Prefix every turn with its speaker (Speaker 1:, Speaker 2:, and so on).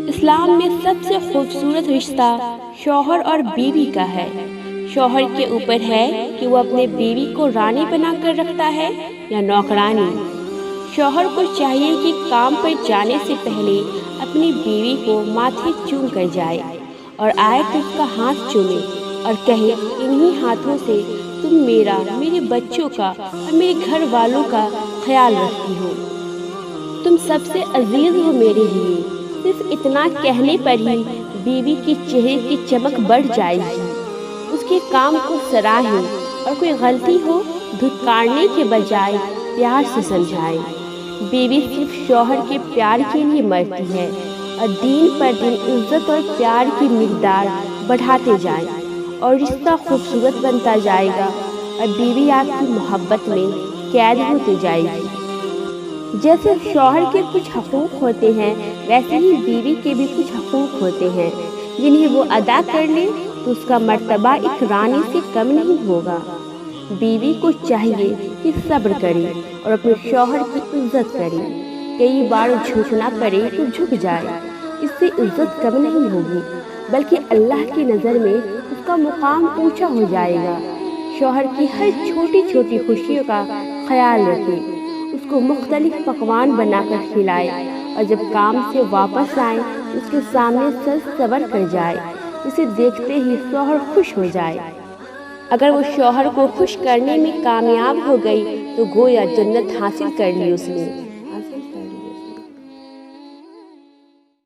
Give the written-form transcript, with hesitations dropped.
Speaker 1: اسلام میں سب سے خوبصورت رشتہ شوہر اور بیوی کا ہے۔ شوہر کے اوپر ہے کہ وہ اپنے بیوی کو رانی بنا کر رکھتا ہے یا نوکرانی۔ شوہر کو چاہیے کہ کام پر جانے سے پہلے اپنی بیوی کو ماتھے چوم کر جائے اور آئے تو اس کا ہاتھ چومے اور کہے انہی ہاتھوں سے تم میرا، میرے بچوں کا اور میرے گھر والوں کا خیال رکھتی ہو، تم سب سے عزیز ہو میرے لیے۔ صرف اتنا کہنے پر ہی بیوی کی چہرے کی چمک بڑھ جائے گی، اس کے کام کو سراہے اور کوئی غلطی ہو دھتکارنے کے بجائے پیار سے سمجھائے۔ بیوی صرف شوہر کے پیار کے لیے مرتی ہے اور دن پر دن عزت اور پیار کی مقدار بڑھاتے جائیں اور رشتہ خوبصورت بنتا جائے گا اور بیوی آپ کی محبت میں قید ہوتے جائے گی۔ جیسے شوہر کے کچھ حقوق ہوتے ہیں ویسے ہی بیوی کے بھی کچھ حقوق ہوتے ہیں، جنہیں وہ ادا کر لے تو اس کا مرتبہ ایک رانی سے کم نہیں ہوگا۔ بیوی کو چاہیے کہ صبر کرے اور اپنے شوہر کی عزت کرے۔ کئی بار جھکنا پڑے تو جھک جائے، اس سے عزت کم نہیں ہوگی بلکہ اللہ کی نظر میں اس کا مقام اونچا ہو جائے گا۔ شوہر کی ہر چھوٹی چھوٹی خوشیوں کا خیال رکھے، اس کو مختلف پکوان بنا کر کھلائے اور جب کام سے واپس آئے اس کے سامنے سر سنور کر جائے، اسے دیکھتے ہی شوہر خوش ہو جائے۔ اگر وہ شوہر کو خوش کرنے میں کامیاب ہو گئی تو گویا جنت حاصل کر لی اس نے۔